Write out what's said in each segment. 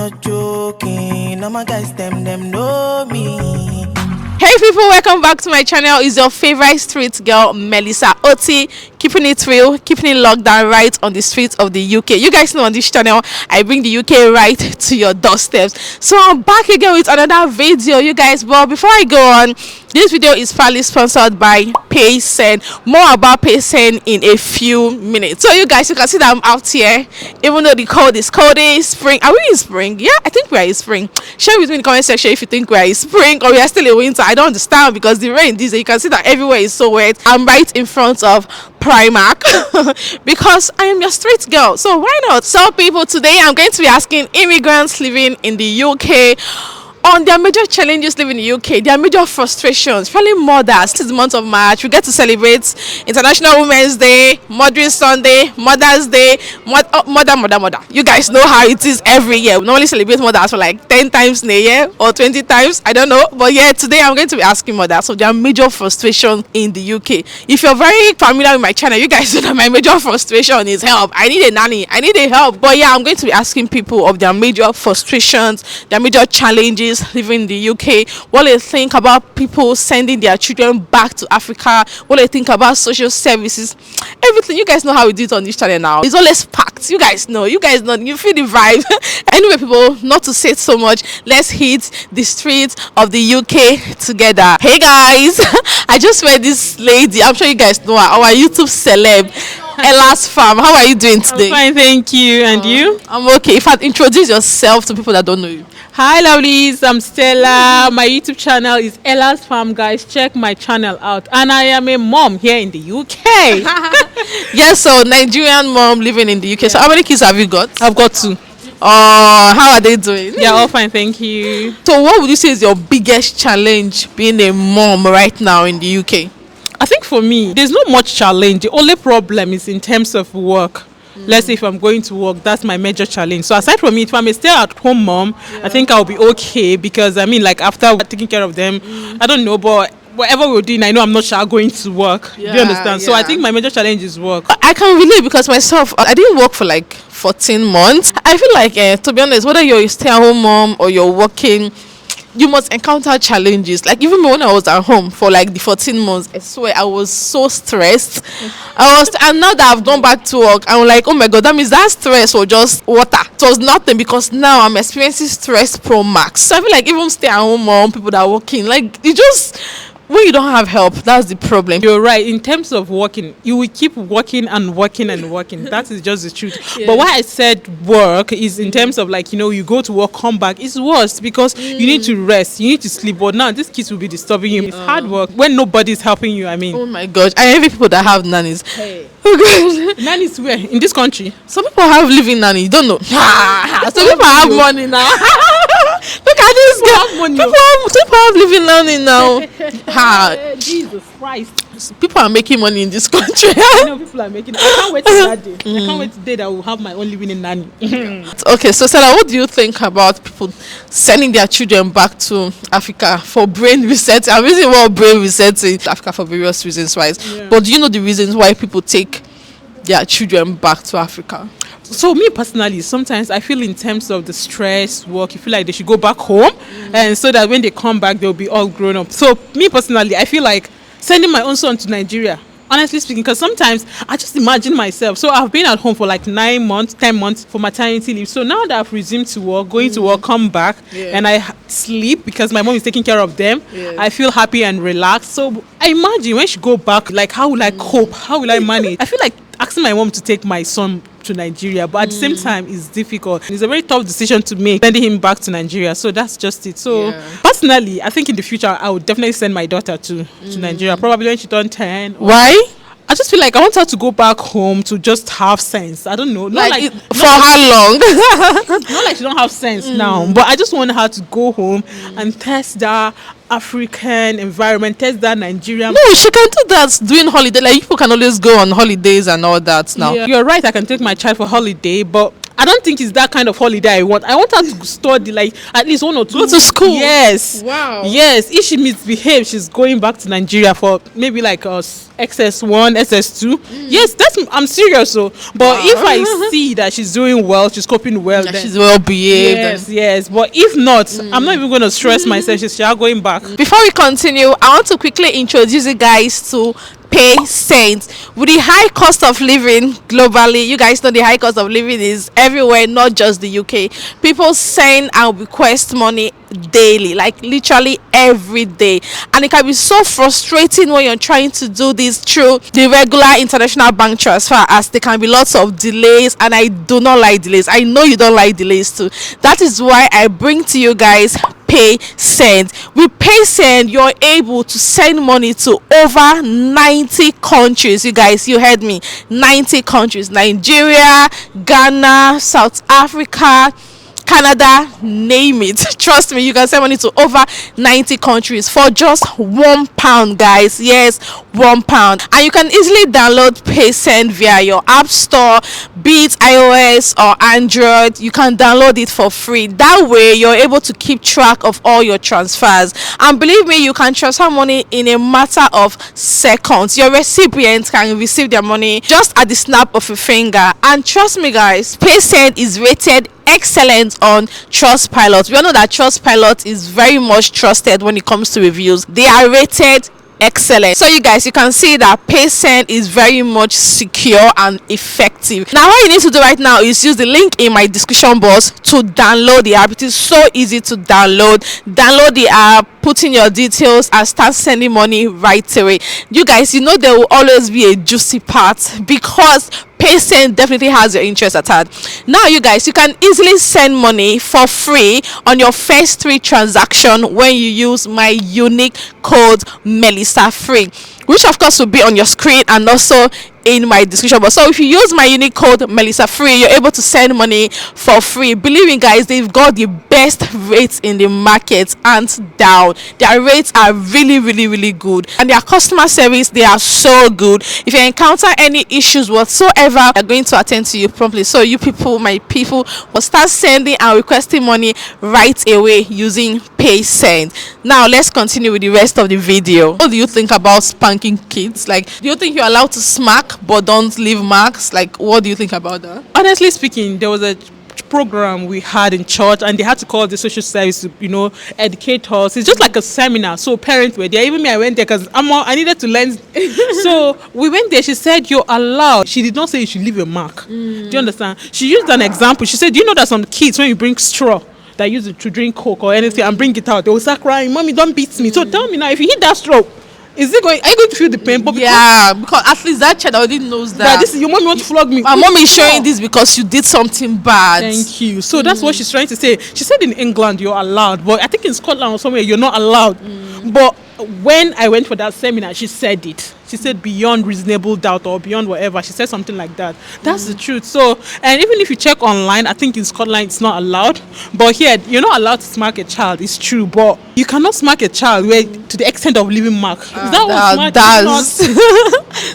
not joking. All my guys, them know me. Hey people, welcome back to my channel. It's your favorite street girl, Melissa Oti, keeping it real, keeping it locked down right on the streets of the UK. You guys know on this channel, I bring the UK right to your doorsteps. So I'm back again with another video, you guys. But before I go on, this video is proudly sponsored by Paysend. More about Paysend in a few minutes. So you guys, you can see that I'm out here, even though the cold is spring. Are we in spring? Yeah, I think we are in spring. Share with me in the comment section if you think we are in spring or we are still in winter. I don't understand because the rain this day, you can see that everywhere is so wet. I'm right in front of Primark because I am your street girl. So why not? So people, today I'm going to be asking immigrants living in the UK on their major challenges living in the UK, their major frustrations, especially mothers. This is the month of March. We get to celebrate International Women's Day, Mother's Sunday, Mother's Day, mother. You guys know how it is every year. We normally celebrate mothers for like 10 times in a year or 20 times. I don't know. But yeah, today I'm going to be asking mothers of their major frustration in the UK. If you're very familiar with my channel, you guys know that my major frustration is help. I need a nanny. I need a help. But yeah, I'm going to be asking people of their major frustrations, their major challenges living in the UK, what they think about people sending their children back to Africa, what they think about social services, everything. You guys know how we do it on this channel now. It's always packed. You guys know, you feel the vibe. Anyway people, not to say it so much, let's hit the streets of the UK together. Hey guys, I just met this lady. I'm sure you guys know her, our YouTube celeb, Ella's Farm. How are you doing today? I'm fine, thank you. And you? I'm okay. In fact, introduce yourself to people that don't know you. Hi lovelies, I'm Stella. My YouTube channel is Ella's Farm, guys. Check my channel out. And I am a mom here in the UK. Yes, so Nigerian mom living in the UK. So how many kids have you got? I've got 2. How are they doing? Yeah, all fine, thank you. So what would you say is your biggest challenge being a mom right now in the UK? I think for me, there's not much challenge. The only problem is in terms of work. Let's say if I'm going to work, that's my major challenge. So aside from it, if I'm a stay-at-home mom, I think I'll be okay because, I mean, like after taking care of them, I don't know, but whatever we're doing, I know I'm not sure going to work. Do you understand? So I think my major challenge is work. I can relate because myself, I didn't work for like 14 months. I feel like, to be honest, whether you're a stay-at-home mom or you're working, you must encounter challenges. Like even when I was at home for like the 14 months, I swear I was so stressed. And now that I've gone back to work, I'm like, oh my god, that means that stress was just water. It was nothing because now I'm experiencing stress pro max. So I feel like even stay at home mom, people that are working, like you just, when you don't have help, that's the problem. You're right. In terms of working, you will keep working and working and working. That is just the truth. Yes. But why I said work is in terms of like, you go to work, come back. It's worse because you need to rest, you need to sleep. But now these kids will be disturbing you. It's hard work when nobody's helping you. I mean, oh my gosh, I envy people that have nannies. Hey. Oh god, nannies where in this country? Some people have living nanny. You don't know. Some people have money now. Look at this girl. People have living nanny now. Jesus Christ. People are making money in this country. I know people are making. I can't wait till that day. I can't wait till the day that I will have my own living nanny. Okay, so Stella, what do you think about people sending their children back to Africa for brain resetting? I'm using the word brain resetting Africa for various reasons, right? Yeah. But do you know the reasons why people take their children back to Africa? So me personally, sometimes I feel in terms of the stress, work, you feel like they should go back home and so that when they come back, they'll be all grown up. So me personally, I feel like sending my own son to Nigeria, honestly speaking, because sometimes I just imagine myself. So I've been at home for like 9 months, 10 months for maternity leave. So now that I've resumed to work, going to work, come back, and I sleep because my mom is taking care of them, I feel happy and relaxed. So I imagine when she go back, like how will I cope? How will I manage? I feel like asking my mom to take my son to Nigeria, but at the same time it's difficult. It's a very tough decision to make, sending him back to Nigeria. So that's just it. So personally, I think in the future I would definitely send my daughter to Nigeria, probably when she turns 10. Why? I just feel like I want her to go back home to just have sense. I don't know. For how long? Not like she don't have sense now, but I just want her to go home and test that African environment, test that Nigerian. No, she can do that during holiday. Like people can always go on holidays and all that now. Yeah. You're right, I can take my child for holiday, but I don't think it's that kind of holiday I want. I want her to study, like at least 1 or 2. Go to school. Yes. Wow. Yes. If she misbehaves, she's going back to Nigeria for maybe like XS1, SS2. Yes, I'm serious. So, but if I see that she's doing well, she's coping well, That then she's well behaved. yes. But if not, I'm not even going to stress myself. She's going back. Before we continue, I want to quickly introduce you guys to Paysend. With the high cost of living globally, you guys know the high cost of living is everywhere, not just the UK. People send and request money daily, like literally every day, and it can be so frustrating when you're trying to do this through the regular international bank transfer, as there can be lots of delays, and I do not like delays. I know you don't like delays too. That is why I bring to you guys Paysend. With Paysend, you're able to send money to over 90 countries. You guys, you heard me, 90 countries: Nigeria, Ghana, South Africa, Canada, name it. Trust me, you can send money to over 90 countries for just £1, guys. Yes, £1. And you can easily download Paysend via your app store, be it iOS or Android. You can download it for free. That way you're able to keep track of all your transfers, and believe me, you can transfer money in a matter of seconds. Your recipients can receive their money just at the snap of a finger. And trust me, guys, Paysend is rated excellent on Trustpilot. We all know that Trustpilot is very much trusted when it comes to reviews. They are rated excellent. So you guys, you can see that Paysend is very much secure and effective. Now all you need to do right now is use the link in my description box to download the app. It is so easy to download the app, put in your details, and start sending money right away. You guys, you know there will always be a juicy part, because Paysend definitely has your interest at heart. Now you guys, you can easily send money for free on your first 3 transactions when you use my unique code Melissa Free, which of course will be on your screen and also in my description box. So if you use my unique code Melissa Free, you're able to send money for free. Believe me, guys, they've got the best rates in the market, hands down. Their rates are really good, and their customer service, they are so good. If you encounter any issues whatsoever, they're going to attend to you promptly. So you people, my people, will start sending and requesting money right away using Paysend. Now let's continue with the rest of the video. What do you think about spanking kids? Like, do you think you're allowed to smack but don't leave marks? Like, what do you think about that? Honestly speaking, there was a program we had in church, and they had to call the social service to, educate us. It's just like a seminar, so parents were there. Even me, I went there because I needed to learn. So we went there. She said, you're allowed. She did not say you should leave a mark. Do you understand? She used an example. She said, do you know that some kids, when you bring straw that use it to drink Coke or anything and bring it out, they will start crying, mommy, don't beat me. So tell me now, if you hit that straw, are you going to feel the pain? But because at least that child already knows that this is your mommy want to flog me. My mom is showing this because you did something bad. Thank you. So that's what she's trying to say. She said in England you're allowed, but I think in Scotland or somewhere you're not allowed. But when I went for that seminar, she said it. She said beyond reasonable doubt or beyond whatever. She said something like that. That's the truth. So, and even if you check online, I think in Scotland it's not allowed. But here, you're not allowed to smack a child. It's true. But you cannot smack a child to the extent of leaving mark. Is that what smacking?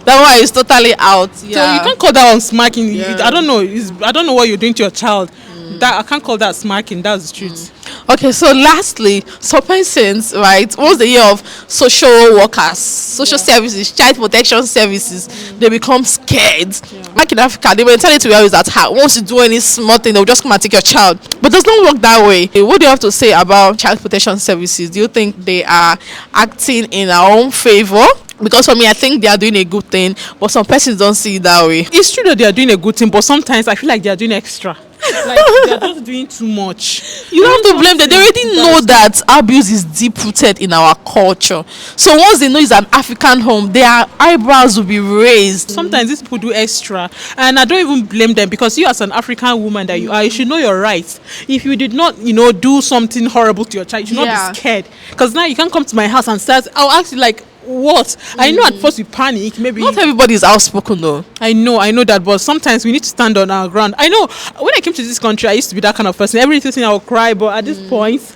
That one is totally out. Yeah. So you can't call that one smacking. Yeah. I don't know. I don't know what you're doing to your child. That I can't call that smacking. That's the truth. Okay, so lastly, so persons, right, once the year of social workers, social services, child protection services, they become scared. Like in Africa, the mentality we have is that once you do any small thing, they'll just come and take your child. But it does not work that way. What do you have to say about child protection services? Do you think they are acting in our own favor? Because for me, I think they are doing a good thing, but some persons don't see it that way. It's true that they are doing a good thing, but sometimes I feel like they are doing extra. Like they're just doing too much. You don't have to blame them. They already know that abuse is deep rooted in our culture. So once they know it's an African home, their eyebrows will be raised. Sometimes these people do extra, and I don't even blame them, because you, as an African woman that you are, you should know your rights. If you did not, do something horrible to your child, you should not be scared. Because now you can't come to my house and start. I'll ask you like, what? I know at first you panic, maybe. Not everybody is outspoken though. I know that, but sometimes we need to stand on our ground. I know when I came to this country, I used to be that kind of person. Everything I would cry, but at this point,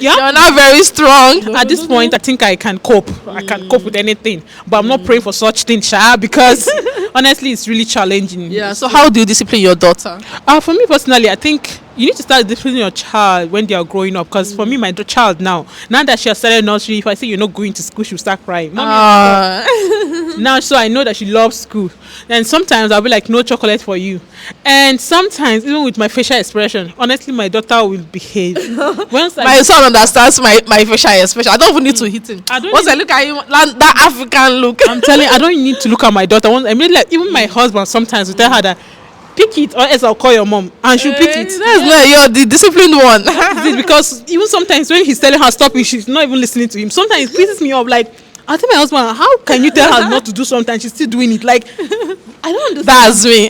you're not very strong. At this point, I think I can cope. I can cope with anything, but I'm not praying for such things, because honestly, it's really challenging. Yeah. So how do you discipline your daughter? For me personally, I think you need to start disciplining your child when they are growing up. Because for me, my child now that she has started nursery, if I say you're not going to school, she'll start crying. Now, so I know that she loves school. And sometimes I'll be like, no chocolate for you. And sometimes, even with my facial expression, honestly, my daughter will behave. My son understands my facial expression. I don't even need to hit him. Once I look at him, that African look. I'm telling you, I don't need to look at my daughter. I mean, like, even my husband sometimes will tell her that, pick it or else I'll call your mom, and she'll pick it. That's not, you're the disciplined one. Because even sometimes when he's telling her stop it, she's not even listening to him. Sometimes it pisses me off. Like, I tell my husband, how can you tell her not to do something and she's still doing it? Like, I don't understand. That's me.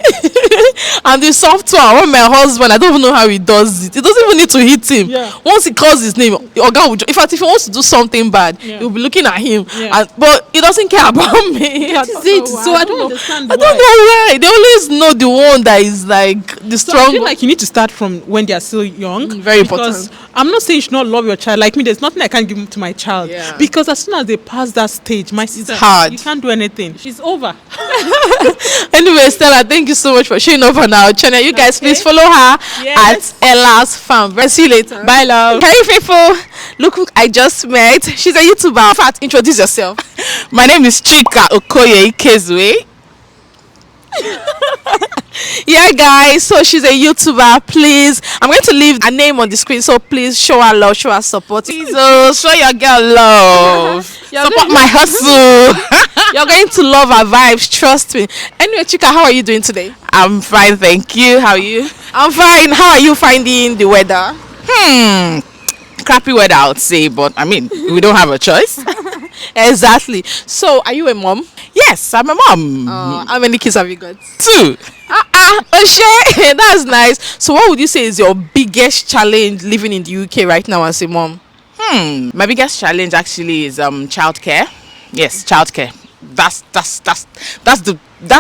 And the software, when my husband, I don't even know how he does it. He doesn't even need to hit him. Yeah. Once he calls his name, Oga will, in fact, if he wants to do something bad, he'll be looking at him. Yeah. But he doesn't care about me. That is it. So I don't understand. I don't know why. They always know the one that is like the So strong. I feel like you need to start from when they are still young. Very because important. I'm not saying you should not love your child. Like me, there's nothing I can give to my child. Yeah. Because as soon as they pass that stage, my sister, hard. you can't do anything. It's over. Anyway, Stella, thank you so much for showing up on our channel. You guys, please follow her Yes. at Ella's Farm. See you later. Bye, love. Hey, people. Look who I just met. She's a YouTuber. In fact, introduce yourself. My name is Chika Okoye Ikezue. Yeah, guys. So she's a YouTuber. Please, I'm going to leave her name on the screen. So please show her love, show her support. So show your girl love. Support my hustle. You're going to love her vibes. Trust me. Anyway, Chika, how are you doing today? I'm fine, thank you. How are you? I'm fine. How are you finding the weather? Crappy weather, I would say, but I mean, we don't have a choice. Exactly. So, are you a mom? Yes, I'm a mom. How many kids have you got? 2. Oshe, that's nice. So, what would you say is your biggest challenge living in the UK right now as a mom? My biggest challenge actually is childcare. Yes, childcare. That's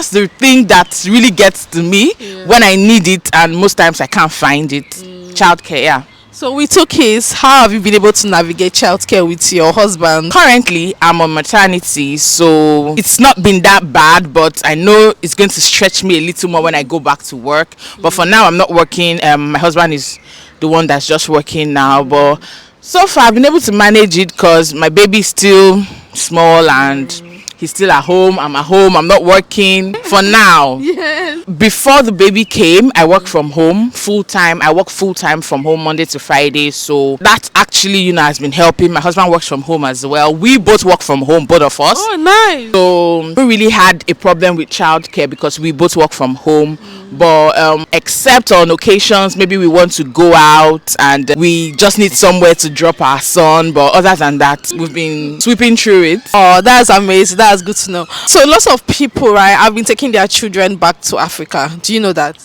the thing that really gets to me when I need it, and most times I can't find it. Childcare, yeah. So with 2 kids, how have you been able to navigate childcare with your husband? Currently, I'm on maternity, so it's not been that bad, but I know it's going to stretch me a little more when I go back to work. But for now, I'm not working. My husband is the one that's just working now. But so far, I've been able to manage it because my baby is still small and he's still at home. I'm at home. I'm not working for now. Yes. Before the baby came, I worked from home full time. I work full time from home Monday to Friday. So that actually, has been helping. My husband works from home as well. We both work from home, both of us. Oh, nice. So we really had a problem with childcare because we both work from home. But except on occasions, maybe we want to go out and we just need somewhere to drop our son. But other than that, we've been sweeping through it. Oh, that's amazing. That's good to know. So lots of people, right, have been taking their children back to Africa. Do you know that?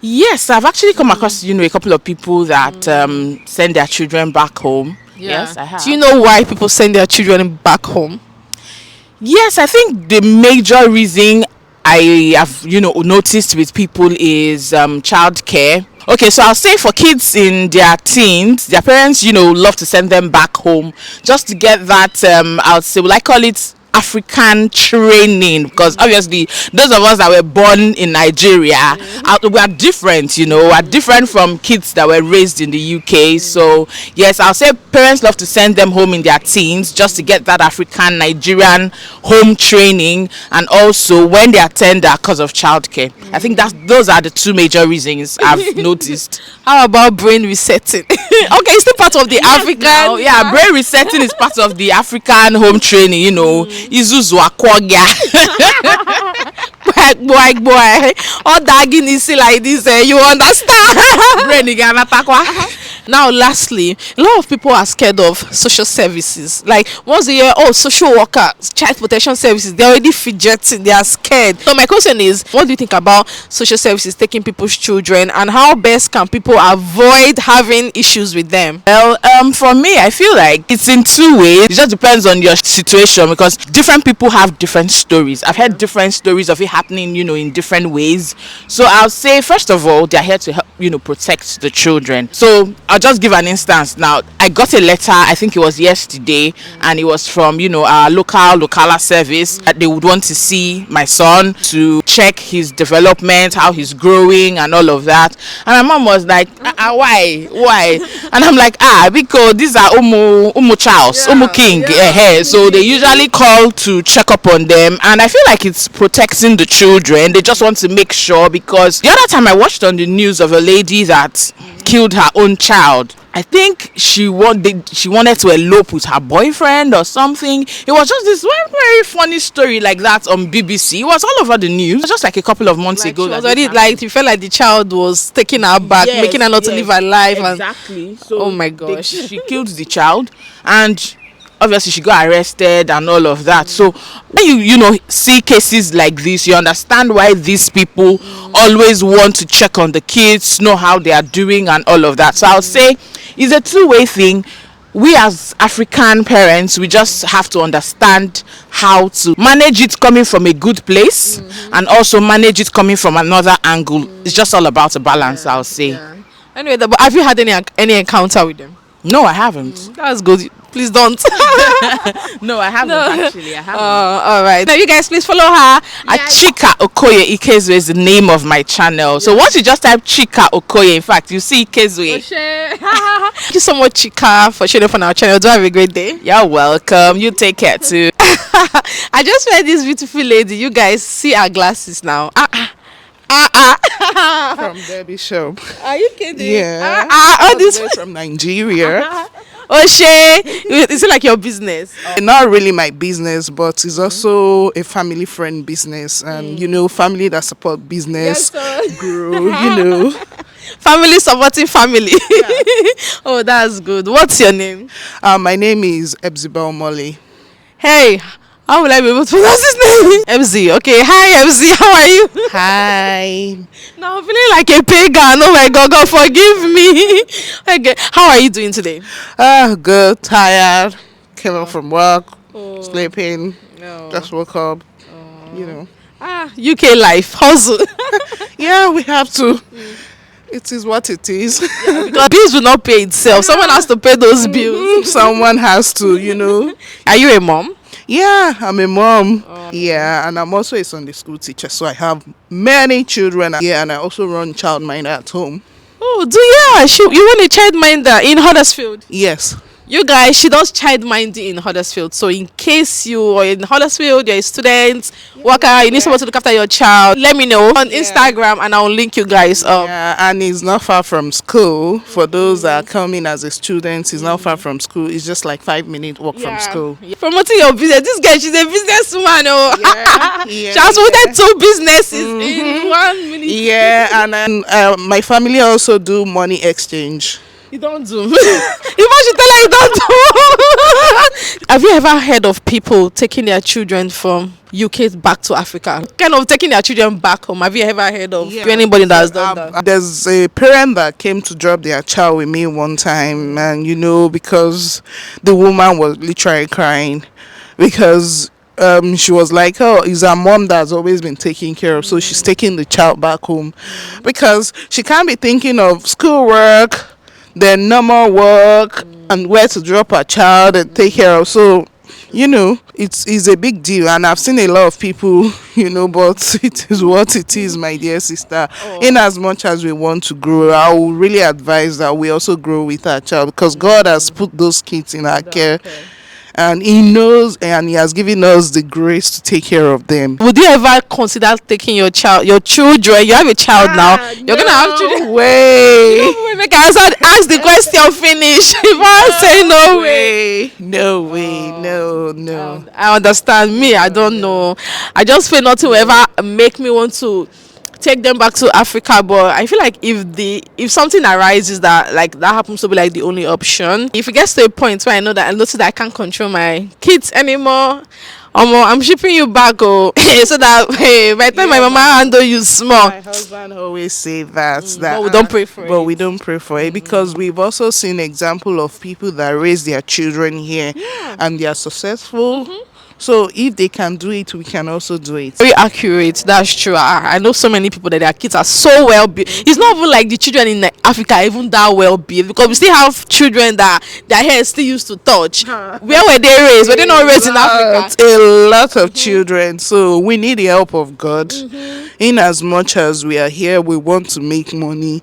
Yes, I've actually come across, a couple of people that send their children back home. Yeah. Yes, I have. Do you know why people send their children back home? Yes, I think the major reason I have, noticed with people is childcare. Okay, so I'll say for kids in their teens, their parents, love to send them back home just to get that, I'll say, I call it African training, because obviously those of us that were born in Nigeria we are different, we're different from kids that were raised in the UK. So yes, I'll say parents love to send them home in their teens just to get that African Nigerian home training, and also when they are tender because of childcare. I think those are the 2 major reasons I've noticed. How about brain resetting? Okay, it's still part of the African. Yeah, brain resetting is part of the African home training, Izuzu akwogya. boy. All dagging is like this, you understand? Brain igana takwa. Now, lastly, a lot of people are scared of social services. Like, once they hear, social worker, child protection services, they're already fidgeting, they are scared. So my question is, what do you think about social services taking people's children, and how best can people avoid having issues with them? Well, for me, I feel like it's in 2 ways. It just depends on your situation, because different people have different stories. I've heard different stories of it happening, in different ways. So I'll say, first of all, they're here to help, protect the children. So I'll just give an instance. Now, I got a letter, I think it was yesterday, and it was from, our locala service. That they would want to see my son to check his development, how he's growing, and all of that. And my mom was like, why? And I'm like, because these are Umu Charles, Umu King. So they usually call to check up on them, and I feel like it's protecting the children. They just want to make sure, because the other time I watched on the news of a lady that killed her own child. I think she wanted to elope with her boyfriend or something. It was just this very, very funny story like that on BBC. It was all over the news just like a couple of months ago. She was already like, you felt like the child was taking her back, making her not to live her life. Exactly. So oh my gosh. She killed the child, and obviously she got arrested and all of that. So when you see cases like this, you understand why these people always want to check on the kids, know how they are doing and all of that. So I'll say it's a two-way thing. We as African parents, we just have to understand how to manage it coming from a good place and also manage it coming from another angle. It's just all about a balance, I'll say. Anyway, but have you had any encounter with them? No, I haven't. That's good. Please don't. No, I haven't actually. I haven't. All right. Now, you guys, please follow her. Chika Okoye Ikezwe is the name of my channel. So once you just type Chika Okoye, in fact, you see Ikezwe. Thank you so much, Chika, for showing up on our channel. Do have a great day. You're welcome. You take care too. I just met this beautiful lady. You guys see her glasses now. From Debbie Shop. Are you kidding? Yeah. All this from Nigeria. Is it like your business? Not really my business, but it's also a family friend business, and family that support business grow. Family supporting family. Oh, that's good. What's your name? My name is Ebzibel Molly. Hey, how will I be able to pronounce his name? MZ. Okay. Hi, MZ. How are you? Hi. Now I'm feeling like a pagan. Oh my God, God forgive me. Okay. How are you doing today? Good. Tired. Came home from work. Sleeping. Just woke up. UK life. Hustle. Yeah, we have to. It is what it is. Because bills will not pay itself. Someone has to pay those bills. Someone has to, Are you a mom? Yeah, I'm a mom. Yeah, and I'm also a Sunday school teacher, so I have many children. Yeah, and I also run childminder at home. Oh, you want a childminder in Huddersfield? Yes. You guys, she does childminding in Huddersfield. So in case you are in Huddersfield, you're a student, worker, you need someone to look after your child, let me know on Instagram and I'll link you guys up. Yeah, and it's not far from school. For those that are coming as a student, it's not far from school. It's just like 5-minute walk from school. Promoting your business. This girl, she's a businesswoman. She has promoted 2 businesses in 1 minute. Yeah, and then my family also do money exchange. You don't do. Even she tell her you don't do. Have you ever heard of people taking their children from UK back to Africa? Kind of taking their children back home. Have you ever heard of anybody that has done that? There's a parent that came to drop their child with me one time, and because the woman was literally crying because she was like, it's her mom that's always been taking care of, so she's taking the child back home because she can't be thinking of schoolwork, then normal work, and where to drop her child and take care of. So, it's a big deal, and I've seen a lot of people, but it is what it is, my dear sister. In as much as we want to grow, I will really advise that we also grow with our child, because God has put those kids in our care. And He knows, and He has given us the grace to take care of them. Would you ever consider taking your children? You have a child now. You're gonna have children. Way. Make I ask the question finish. If I say no way. No way. No. I understand. Me, I don't know. I just feel nothing will ever make me want to take them back to Africa, but I feel like if something arises that happens to be like the only option, if it gets to a point where I notice that I can't control my kids anymore, I'm shipping you back, so that by the time my mama handle you small. My husband always say that but we don't pray for it. But we don't pray for it because we've also seen example of people that raise their children here and they are successful. So if they can do it, we can also do it. Very accurate. That's true. I know so many people that their kids are so well built. It's not even like the children in Africa are even that well built, because we still have children that their hair is still used to touch. Where were they raised? Were they not raised in Africa? A lot of children. So we need the help of God. In as much as we are here, we want to make money.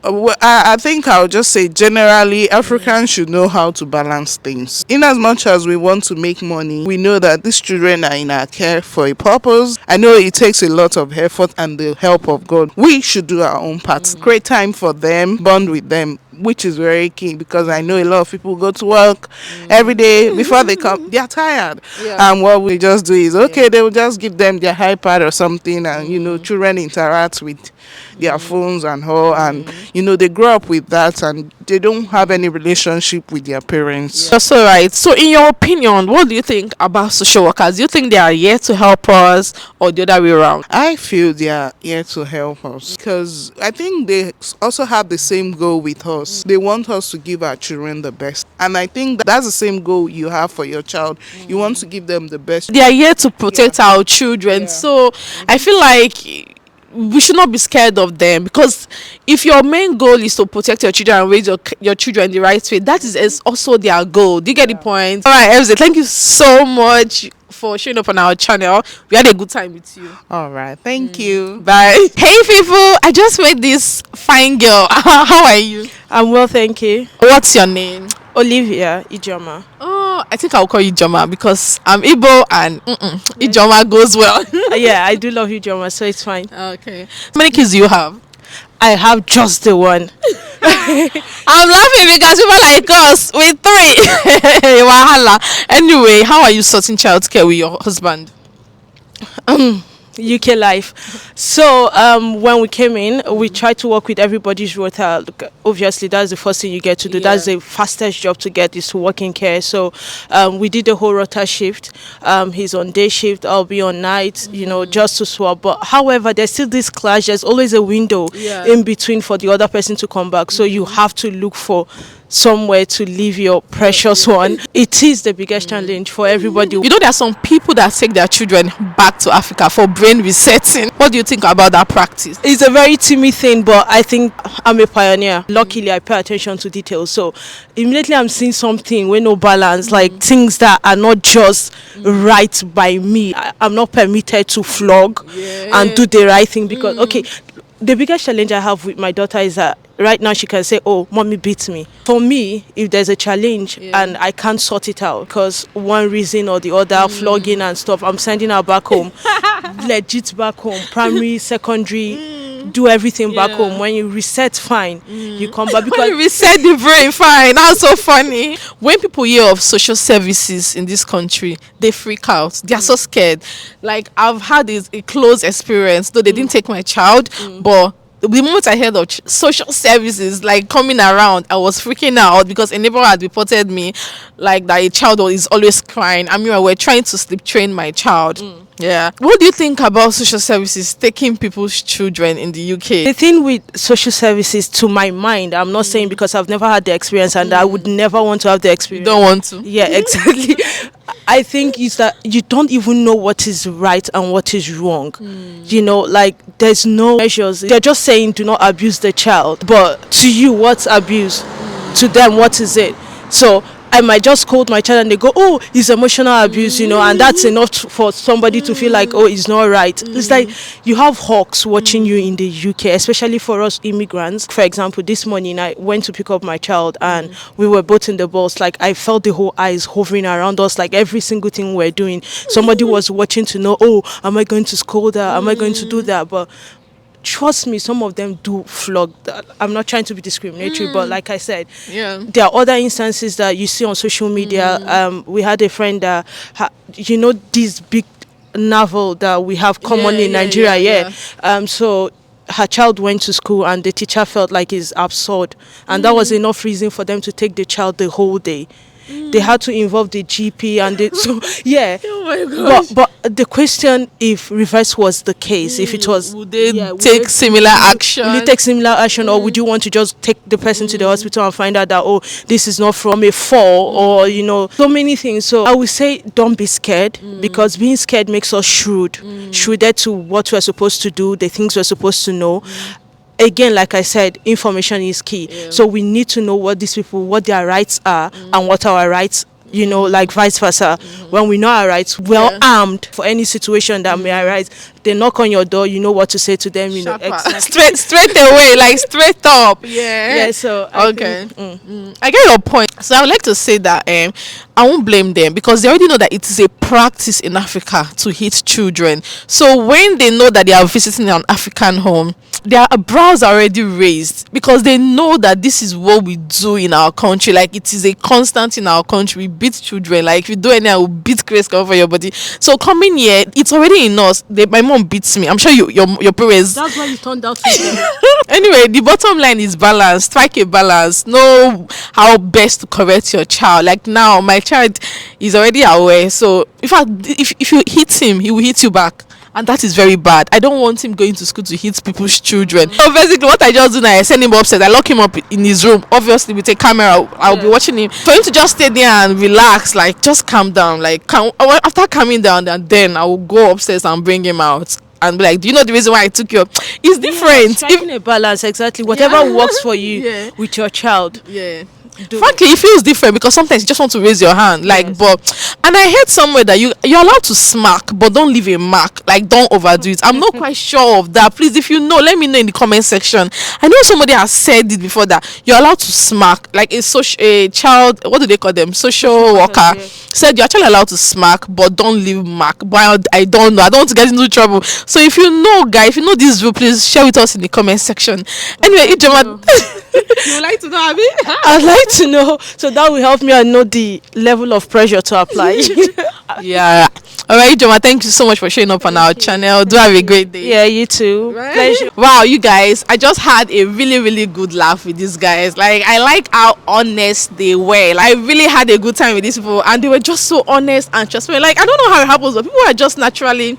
I think I'll just say generally Africans should know how to balance things. In as much as we want to make money, we know that these children are in our care for a purpose. I know it takes a lot of effort and the help of God. We should do our own part. Create time for them, bond with them, which is very key, because I know a lot of people go to work every day. Before they come, they are tired. And what we just do is, okay, they will just give them their iPad or something, and children interact with their phones and all, and they grow up with that, and they don't have any relationship with their parents. That's all right. So in your opinion, what do you think about social workers? Do you think they are here to help us, or the other way around? I feel they are here to help us, because I think they also have the same goal with us. They want us to give our children the best, and I think that's the same goal you have for your child. You want to give them the best. They are here to protect our children. So I feel like we should not be scared of them, because if your main goal is to protect your children and raise your children the right way, that is also their goal. Do you get the point? All right, Elsie, thank you so much for showing up on our channel. We had a good time with you. All right, thank you. Bye. Hey people, I just met this fine girl. How are you? I'm well, thank you. What's your name? Olivia Ijoma. Oh, I think I'll call you Ijoma, because I'm Igbo and Ijoma goes well. Yeah, I do love Ijoma, so it's fine. Okay. How many kids do you have? I have just the one. I'm laughing because people like us with 3. Wahala. Anyway, how are you sorting childcare with your husband? UK life. So when we came in, we tried to work with everybody's rota. Obviously, that's the first thing you get to do. That's the fastest job to get, is to work in care. So we did the whole rota shift. He's on day shift, I'll be on night, just to swap. But however, there's still this clash. There's always a window in between for the other person to come back. So you have to look for somewhere to leave your precious one. It is the biggest challenge for everybody. There are some people that take their children back to Africa for brain resetting. What do you think about that practice? It's a very timid thing, but I think I'm a pioneer. Luckily, I pay attention to details. So immediately I'm seeing something with no balance, like things that are not just right by me. I'm not permitted to flog and do the right thing, because, okay, the biggest challenge I have with my daughter is that right now she can say, oh, mommy beats me. For me, if there's a challenge and I can't sort it out because one reason or the other, flogging and stuff, I'm sending her back home. Legit back home, primary, secondary, do everything back home. When you reset, fine. You come back, because when you reset the brain, fine. That's so funny. When people hear of social services in this country, they freak out. They are so scared. Like, I've had a close experience, though they didn't take my child, but the moment I heard of social services like coming around, I was freaking out, because a neighbor had reported me like that a child is always crying. I mean, we're trying to sleep train my child. Yeah. What do you think about social services taking people's children in the UK? The thing with social services, to my mind, I'm not saying because I've never had the experience, and I would never want to have the experience. You don't want to? Yeah, exactly. I think it's that you don't even know what is right and what is wrong. Like, there's no measures. They're just saying do not abuse the child. But to you, what's abuse? To them, what is it? So I might just scold my child and they go, oh, it's emotional abuse, and that's enough for somebody to feel like, oh, it's not right. It's like you have hawks watching you in the UK, especially for us immigrants. For example, this morning I went to pick up my child and we were both in the bus. Like, I felt the whole eyes hovering around us, like every single thing we're doing. Somebody was watching to know, oh, am I going to scold her? Am I going to do that? But trust me, some of them do flog. I'm not trying to be discriminatory, but like I said, there are other instances that you see on social media. We had a friend that, this big novel that we have common in Nigeria. So her child went to school and the teacher felt like it's absurd, and that was enough reason for them to take the child the whole day. They had to involve the GP and so yeah. Oh my gosh. But the question, if reverse was the case, if it was, Would they would take they- similar action? will you take similar action, or would you want to just take the person to the hospital and find out that, oh, this is not from a fall, or so many things. So I would say don't be scared, because being scared makes us shrewded to what we're supposed to do, the things we're supposed to know. Again, like I said, information is key. So we need to know what their rights are, and what our rights, like vice versa. When we know our rights, we're armed for any situation that may arise. They knock on your door, you know what to say to them, straight away, like straight up. Yeah, so Okay. I get your point. So I would like to say that I won't blame them, because they already know that it is a practice in Africa to hit children. So when they know that they are visiting an African home, their brows are already raised, because they know that this is what we do in our country. Like, it is a constant in our country. We beat children. Like, if you do anything, we'll beat grace cover your body. So coming here, it's already in us. My mom beats me. I'm sure your parents. that's why you turned out to them. Anyway, the bottom line is balance. Strike a balance. Know how best to correct your child. Like, now my child is already aware, so if you hit him, he will hit you back, and that is very bad. I don't want him going to school to hit people's children. So basically what I just do now, I send him upstairs, I lock him up in his room, obviously with a camera. I'll be watching him. For him to just stay there and relax, like, just calm down, like, after calming down, and then I will go upstairs and bring him out and be like, do you know the reason why I took you up? It's different. Striking a balance, exactly. Whatever works for you with your child. Frankly, it feels different, because sometimes you just want to raise your hand, like, and I heard somewhere that you're allowed to smack, but don't leave a mark, like, don't overdo it. I'm not quite sure of that. Please, if you know, let me know in the comment section. I know somebody has said it before, that you're allowed to smack, like a child, what do they call them, social worker said you're actually allowed to smack, but don't leave mark. But I don't know, I don't want to get into trouble. So if you know, guys, if you know this rule, please share with us in the comment section. Anyway, You would like to know, Abby? I'd like to know, so that will help me and know the level of pressure to apply. Yeah. All right, Joma, thank you so much for showing up on our channel. Do have a great day. Yeah, you too. Pleasure. Wow, you guys, I just had a really, really good laugh with these guys. Like, I like how honest they were. Like, I really had a good time with these people, and they were just so honest and transparent. Like, I don't know how it happens, but people are just naturally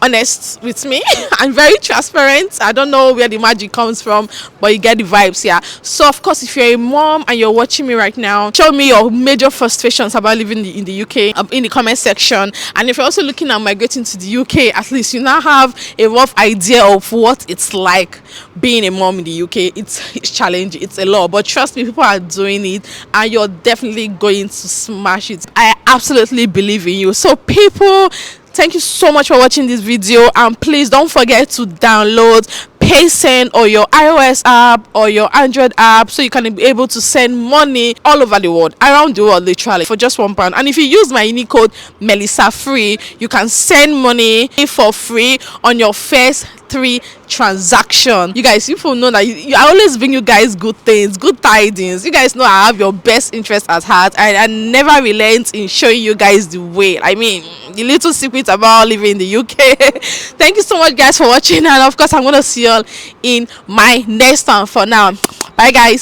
honest with me and very transparent. I don't know where the magic comes from, but you get the vibes here. So of course, if you're a mom and you're watching me right now, show me your major frustrations about living in the UK in the comment section. And if you're also looking at migrating to the UK, at least you now have a rough idea of what it's like being a mom in the UK. It's challenging, it's a lot, but trust me, people are doing it, and you're definitely going to smash it. I absolutely believe in you. So people, thank you so much for watching this video, and please don't forget to download Paysend or your iOS app or your Android app, so you can be able to send money all over the world, around the world, literally, for just £1. And if you use my unique code Melissa Free, you can send money for free on your first 3 transaction. You guys, people know that I always bring you guys good things, good tidings. You guys know I have your best interest at heart. I never relent in showing you guys the way. I mean, the little secret about living in the UK. Thank you so much, guys, for watching, and of course I'm gonna see you all in my next one. For now, bye guys.